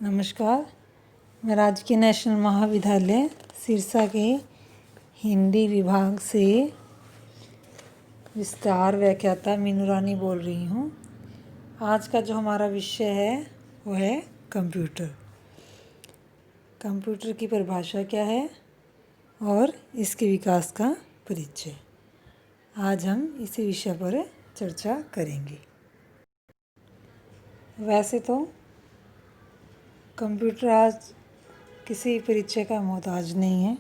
नमस्कार। मैं राजकीय नेशनल महाविद्यालय सिरसा के हिंदी विभाग से विस्तार व्याख्याता मीनू रानी बोल रही हूँ। आज का जो हमारा विषय है वो है कंप्यूटर। कंप्यूटर की परिभाषा क्या है और इसके विकास का परिचय। आज हम इसी विषय पर चर्चा करेंगे। वैसे तो कंप्यूटर आज किसी परिचय का मोहताज नहीं है,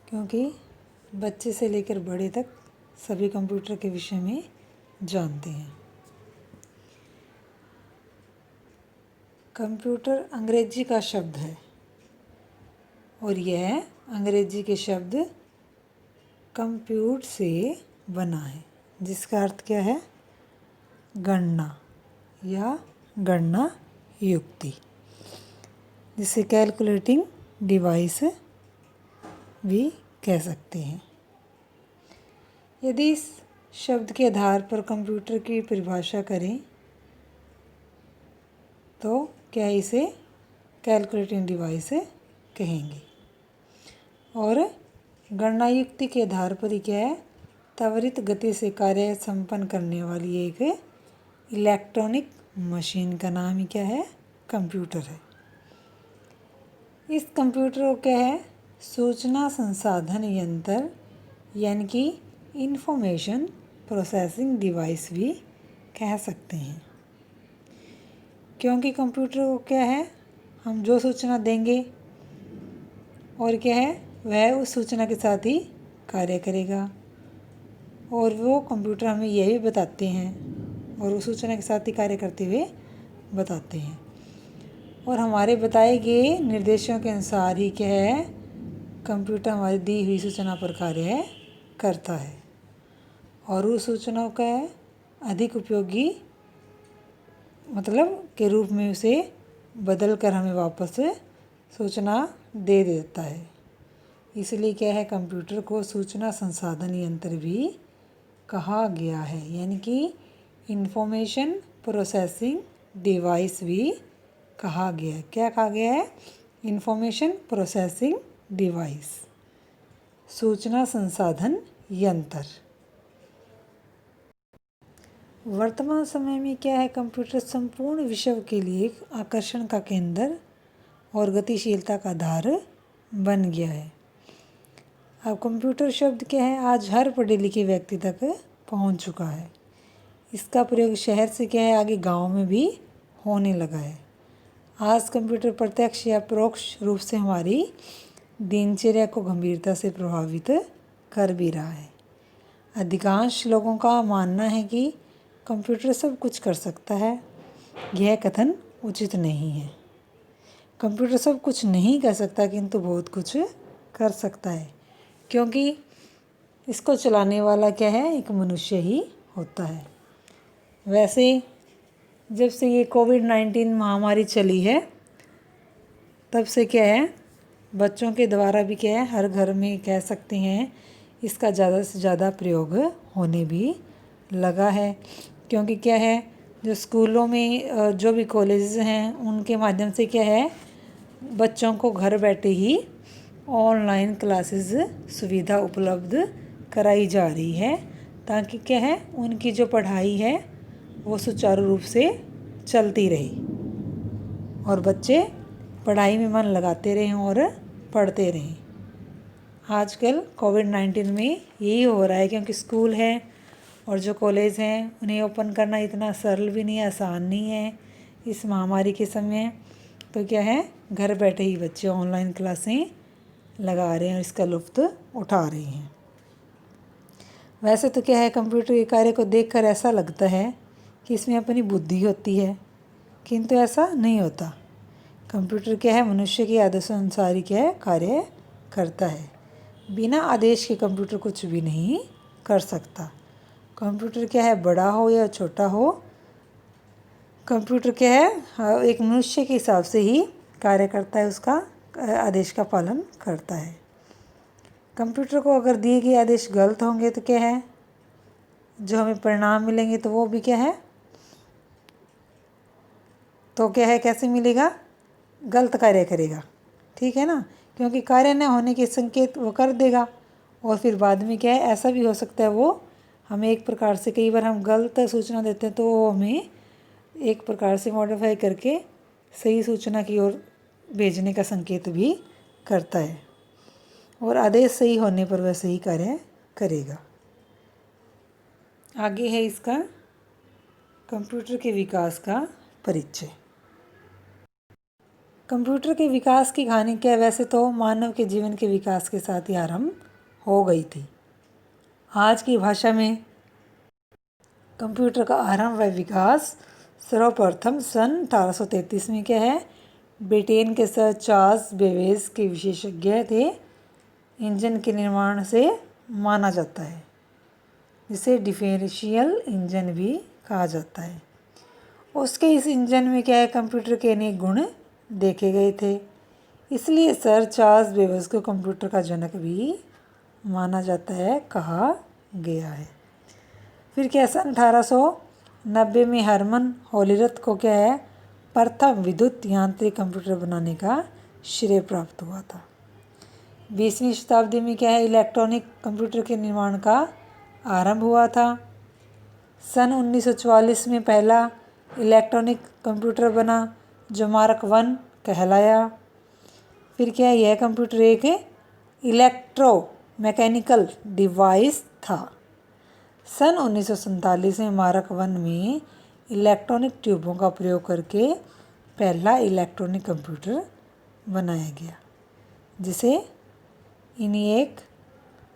क्योंकि बच्चे से लेकर बड़े तक सभी कंप्यूटर के विषय में जानते हैं। कंप्यूटर अंग्रेजी का शब्द है और यह अंग्रेजी के शब्द कंप्यूट से बना है, जिसका अर्थ क्या है? गणना या गणना युक्ति, जिसे कैलकुलेटिंग डिवाइस भी कह सकते हैं। यदि इस शब्द के आधार पर कंप्यूटर की परिभाषा करें तो क्या इसे कैलकुलेटिंग डिवाइस कहेंगे, और गणना युक्ति के आधार पर ही क्या है? त्वरित गति से कार्य संपन्न करने वाली एक इलेक्ट्रॉनिक मशीन का नाम ही क्या है? कंप्यूटर है। इस कंप्यूटर को क्या है? सूचना संसाधन यंत्र यानी कि इंफॉर्मेशन प्रोसेसिंग डिवाइस भी कह सकते हैं, क्योंकि कंप्यूटर को क्या है? हम जो सूचना देंगे और क्या है, वह उस सूचना के साथ ही कार्य करेगा, और वो कंप्यूटर हमें यह भी बताते हैं और उस सूचना के साथ ही कार्य करते हुए बताते हैं, और हमारे बताए गए निर्देशों के अनुसार ही क्या है? कंप्यूटर हमारी दी हुई सूचना पर कार्य करता है, और उस सूचनाओं का अधिक उपयोगी मतलब के रूप में उसे बदल कर हमें वापस सूचना दे देता है। इसलिए क्या है? कंप्यूटर को सूचना संसाधन यंत्र भी कहा गया है, यानी कि इंफॉर्मेशन प्रोसेसिंग डिवाइस भी कहा गया है। क्या कहा गया है? इंफॉर्मेशन प्रोसेसिंग डिवाइस, सूचना संसाधन यंत्र। वर्तमान समय में क्या है? कंप्यूटर संपूर्ण विश्व के लिए आकर्षण का केंद्र और गतिशीलता का आधार बन गया है। अब कंप्यूटर शब्द क्या है? आज हर पढ़े लिखे व्यक्ति तक पहुंच चुका है। इसका प्रयोग शहर से क्या है? आगे गांव में भी होने लगा है। आज कंप्यूटर प्रत्यक्ष या परोक्ष रूप से हमारी दिनचर्या को गंभीरता से प्रभावित कर भी रहा है। अधिकांश लोगों का मानना है कि कंप्यूटर सब कुछ कर सकता है। यह कथन उचित नहीं है। कंप्यूटर सब कुछ नहीं कर सकता, किंतु बहुत कुछ कर सकता है, क्योंकि इसको चलाने वाला क्या है? एक मनुष्य ही होता है। वैसे जब से ये कोविड-19 महामारी चली है, तब से क्या है? बच्चों के द्वारा भी क्या है? हर घर में कह सकते हैं इसका ज़्यादा से ज़्यादा प्रयोग होने भी लगा है, क्योंकि क्या है? जो स्कूलों में जो भी कॉलेजेस हैं उनके माध्यम से क्या है? बच्चों को घर बैठे ही ऑनलाइन क्लासेस सुविधा उपलब्ध कराई जा रही है, ताकि क्या है? उनकी जो पढ़ाई है वो सुचारू रूप से चलती रहे और बच्चे पढ़ाई में मन लगाते रहें और पढ़ते रहें। आजकल कोविड-19 में यही हो रहा है, क्योंकि स्कूल है और जो कॉलेज हैं उन्हें ओपन करना इतना सरल भी नहीं है, आसान नहीं है इस महामारी के समय। तो क्या है? घर बैठे ही बच्चे ऑनलाइन क्लासें लगा रहे हैं और इसका लुत्फ़ उठा रहे हैं। वैसे तो क्या है? कंप्यूटर के कार्य को देखकर ऐसा लगता है कि इसमें अपनी बुद्धि होती है, किंतु ऐसा नहीं होता। कंप्यूटर क्या है? मनुष्य के आदेशों अनुसार ही क्या है? कार्य करता है। बिना आदेश के कंप्यूटर कुछ भी नहीं कर सकता। कंप्यूटर क्या है? बड़ा हो या छोटा हो, कंप्यूटर क्या है? एक मनुष्य के हिसाब से ही कार्य करता है, उसका आदेश का पालन करता है। कंप्यूटर को अगर दिए गए आदेश गलत होंगे तो क्या है? जो हमें परिणाम मिलेंगे तो वो भी क्या है? तो क्या है, कैसे मिलेगा, गलत कार्य करेगा, ठीक है ना, क्योंकि कार्य न होने के संकेत वो कर देगा। और फिर बाद में क्या है, ऐसा भी हो सकता है वो हमें एक प्रकार से, कई बार हम गलत सूचना देते हैं तो वो हमें एक प्रकार से मॉडिफाई करके सही सूचना की ओर भेजने का संकेत भी करता है, और आदेश सही होने पर वह सही कार्य करेगा। आगे है इसका कंप्यूटर के विकास का परिचय। कंप्यूटर के विकास की कहानी क्या है, वैसे तो मानव के जीवन के विकास के साथ ही आरंभ हो गई थी। आज की भाषा में कंप्यूटर का आरंभ व विकास सर्वप्रथम सन 1833 में क्या है, ब्रिटेन के सर चार्ल्स बेबेज के विशेषज्ञ थे इंजन के निर्माण से माना जाता है, जिसे डिफरेंशियल इंजन भी कहा जाता है। उसके इस इंजन में क्या है, कंप्यूटर के अनेक गुण देखे गए थे, इसलिए सर चार्ल्स बेबेज को कंप्यूटर का जनक भी माना जाता है, कहा गया है। फिर क्या, सन 1890 में हरमन होलीरथ को क्या है, प्रथम विद्युत यांत्रिक कंप्यूटर बनाने का श्रेय प्राप्त हुआ था। 20वीं शताब्दी में क्या है, इलेक्ट्रॉनिक कंप्यूटर के निर्माण का आरंभ हुआ था। सन 1944 में पहला इलेक्ट्रॉनिक कंप्यूटर बना जो मार्क 1 कहलाया। फिर क्या है, यह कंप्यूटर एक इलेक्ट्रो मैकेनिकल डिवाइस था। सन 1947 में मार्क 1 में इलेक्ट्रॉनिक ट्यूबों का प्रयोग करके पहला इलेक्ट्रॉनिक कंप्यूटर बनाया गया, जिसे इनिएक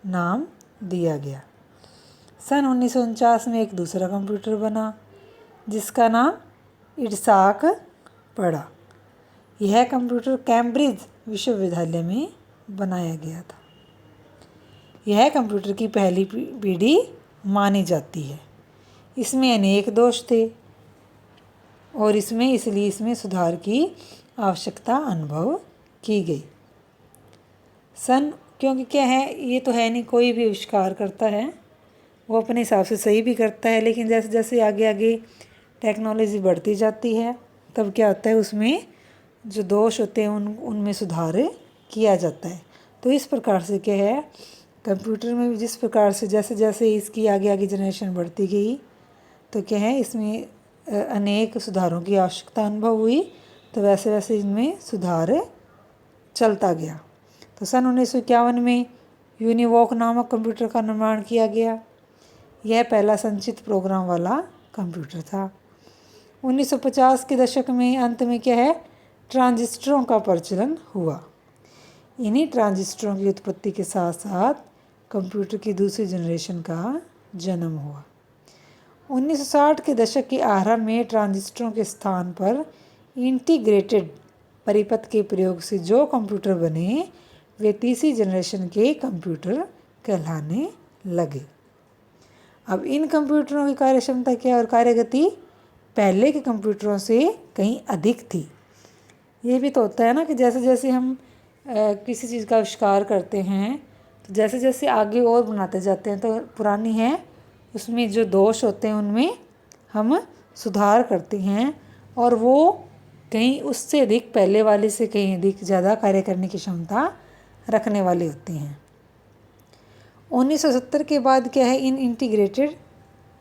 नाम दिया गया। सन 1949 में एक दूसरा कंप्यूटर बना जिसका नाम इट्साक पड़ा। यह कंप्यूटर कैम्ब्रिज विश्वविद्यालय में बनाया गया था। यह कंप्यूटर की पहली पीढ़ी मानी जाती है। इसमें अनेक दोष थे और इसलिए इसमें सुधार की आवश्यकता अनुभव की गई। क्योंकि क्या है, ये तो है नहीं, कोई भी आविष्कार करता है वो अपने हिसाब से सही भी करता है, लेकिन जैसे जैसे आगे आगे टेक्नोलॉजी बढ़ती जाती है तब क्या होता है, उसमें जो दोष होते हैं उनमें सुधार किया जाता है। तो इस प्रकार से क्या है, कंप्यूटर में जिस प्रकार से जैसे जैसे इसकी आगे आगे जनरेशन बढ़ती गई तो क्या है, इसमें अनेक सुधारों की आवश्यकता अनुभव हुई, तो वैसे वैसे इनमें सुधार चलता गया। तो सन 1951 में यूनिवॉक नामक कंप्यूटर का निर्माण किया गया। यह पहला संचित प्रोग्राम वाला कंप्यूटर था। 1950 के दशक में अंत में क्या है, ट्रांजिस्टरों का प्रचलन हुआ। इन्हीं ट्रांजिस्टरों की उत्पत्ति के साथ साथ कंप्यूटर की दूसरी जनरेशन का जन्म हुआ। 1960 के दशक के आरंभ में ट्रांजिस्टरों के स्थान पर इंटीग्रेटेड परिपथ के प्रयोग से जो कंप्यूटर बने वे तीसरी जनरेशन के कंप्यूटर कहलाने लगे। अब इन कंप्यूटरों की कार्यक्षमता क्या और कार्यगति पहले के कंप्यूटरों से कहीं अधिक थी। ये भी तो होता है ना कि जैसे जैसे हम किसी चीज़ का आविष्कार करते हैं तो जैसे जैसे आगे और बनाते जाते हैं तो पुरानी है उसमें जो दोष होते हैं उनमें हम सुधार करते हैं और वो कहीं उससे अधिक, पहले वाले से कहीं अधिक ज़्यादा कार्य करने की क्षमता रखने वाले होते हैं। 1970 के बाद क्या है, इन इंटीग्रेटेड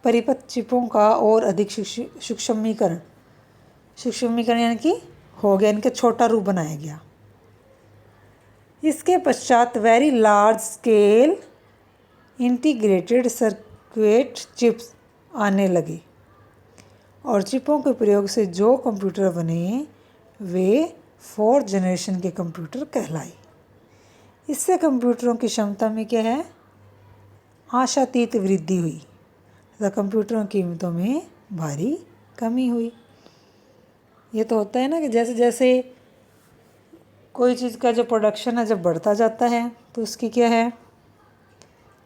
परिपथ चिपों का और अधिक सूक्ष्मीकरण यानी कि हो गया, इनका छोटा रूप बनाया गया। इसके पश्चात very large scale integrated circuit chips आने लगे और चिपों के प्रयोग से जो कंप्यूटर बने वे 4th जनरेशन के कंप्यूटर कहलाए। इससे कंप्यूटरों की क्षमता में क्या है, आशातीत वृद्धि हुई तथा कंप्यूटरों की कीमतों में भारी कमी हुई। ये तो होता है ना कि जैसे जैसे कोई चीज़ का जो प्रोडक्शन है जब बढ़ता जाता है तो उसकी क्या है,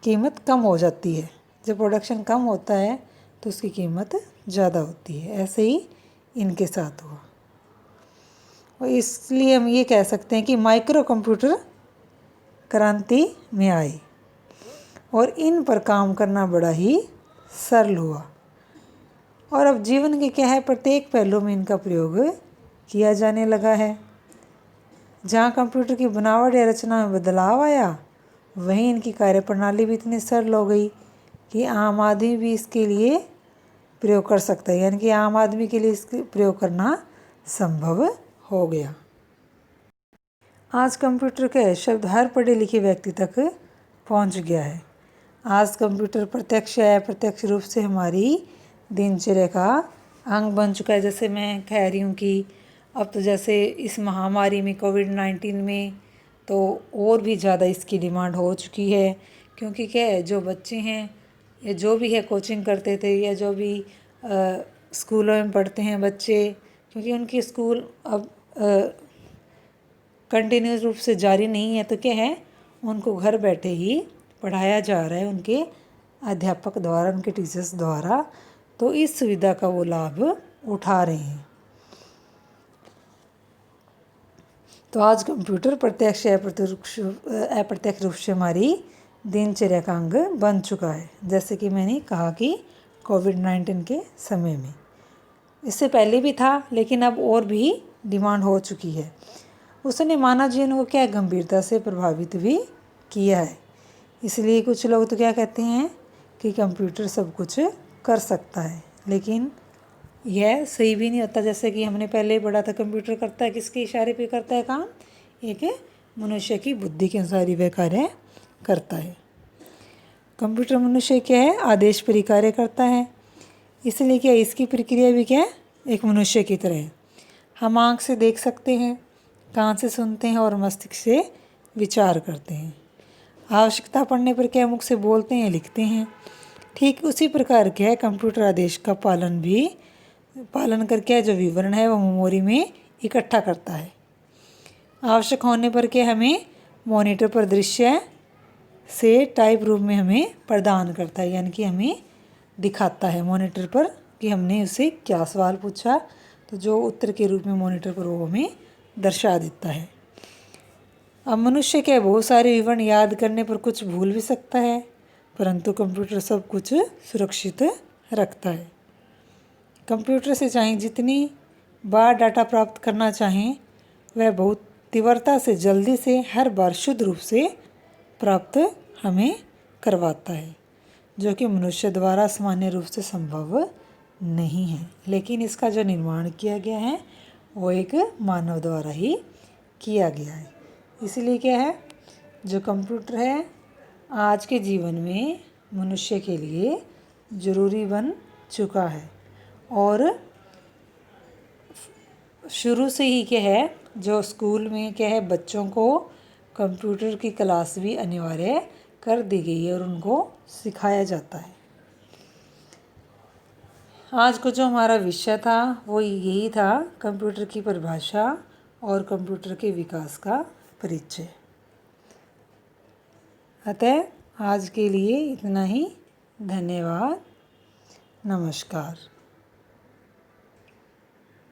कीमत कम हो जाती है। जब प्रोडक्शन कम होता है तो उसकी कीमत ज़्यादा होती है। ऐसे ही इनके साथ हुआ और इसलिए हम ये कह सकते हैं कि माइक्रो कंप्यूटर क्रांति में आए और इन पर काम करना बड़ा ही सरल हुआ और अब जीवन के क्या है प्रत्येक पहलू में इनका प्रयोग किया जाने लगा है। जहाँ कंप्यूटर की बनावट या रचना में बदलाव आया, वहीं इनकी कार्यप्रणाली भी इतनी सरल हो गई कि आम आदमी भी इसके लिए प्रयोग कर सकता है, यानी कि आम आदमी के लिए इसके प्रयोग करना संभव हो गया। आज कंप्यूटर का शब्द हर पढ़े लिखे व्यक्ति तक पहुंच गया है। आज कंप्यूटर प्रत्यक्ष या अप्रत्यक्ष रूप से हमारी दिनचर्या का अंग बन चुका है। जैसे मैं कह रही हूँ कि अब तो जैसे इस महामारी में कोविड-19 में तो और भी ज़्यादा इसकी डिमांड हो चुकी है, क्योंकि क्या है जो बच्चे हैं या जो भी है कोचिंग करते थे या जो भी स्कूलों में पढ़ते हैं बच्चे, क्योंकि उनके स्कूल अब कंटिन्यूस रूप से जारी नहीं है, तो क्या है उनको घर बैठे ही पढ़ाया जा रहा है उनके अध्यापक द्वारा, उनके टीचर्स द्वारा। तो इस सुविधा का वो लाभ उठा रहे हैं। तो आज कंप्यूटर प्रत्यक्ष या अप्रत्यक्ष रूप से हमारी दिनचर्या का अंग बन चुका है। जैसे कि मैंने कहा कि कोविड-19 के समय में, इससे पहले भी था लेकिन अब और भी डिमांड हो चुकी है। उसने मानव जीवन को क्या गंभीरता से प्रभावित भी किया है। इसलिए कुछ लोग तो क्या कहते हैं कि कंप्यूटर सब कुछ कर सकता है, लेकिन यह सही भी नहीं होता। जैसे कि हमने पहले पढ़ा था, कंप्यूटर करता है किसके इशारे पे करता है काम? एक मनुष्य की बुद्धि के अनुसार ही वह कार्य करता है। कंप्यूटर मनुष्य क्या है आदेश पर ही कार्य करता है, इसलिए क्या इसकी प्रक्रिया भी क्या है एक मनुष्य की तरह है। हम आँख से देख सकते हैं, कान से सुनते हैं और मस्तिष्क से विचार करते हैं। आवश्यकता पड़ने पर क्या मुख से बोलते हैं, लिखते हैं। ठीक उसी प्रकार क्या है कंप्यूटर आदेश का पालन करके जो विवरण है वो मेमोरी में इकट्ठा करता है। आवश्यक होने पर क्या हमें मॉनिटर पर दृश्य से टाइप रूप में हमें प्रदान करता है, यानी कि हमें दिखाता है मॉनिटर पर कि हमने उससे क्या सवाल पूछा, तो जो उत्तर के रूप में मॉनिटर पर वो हमें दर्शा देता है। अब मनुष्य क्या बहुत सारे विवरण याद करने पर कुछ भूल भी सकता है, परंतु कंप्यूटर सब कुछ सुरक्षित रखता है। कंप्यूटर से चाहे जितनी बार डाटा प्राप्त करना चाहें, वह बहुत तीव्रता से जल्दी से हर बार शुद्ध रूप से प्राप्त हमें करवाता है, जो कि मनुष्य द्वारा सामान्य रूप से संभव नहीं है। लेकिन इसका जो निर्माण किया गया है वो एक मानव द्वारा ही किया गया है। इसलिए क्या है जो कंप्यूटर है आज के जीवन में मनुष्य के लिए ज़रूरी बन चुका है। और शुरू से ही क्या है जो स्कूल में क्या है बच्चों को कंप्यूटर की क्लास भी अनिवार्य कर दी गई है और उनको सिखाया जाता है। आज को जो हमारा विषय था वो यही था, कंप्यूटर की परिभाषा और कंप्यूटर के विकास का परिचय। अतः आज के लिए इतना ही। धन्यवाद। नमस्कार।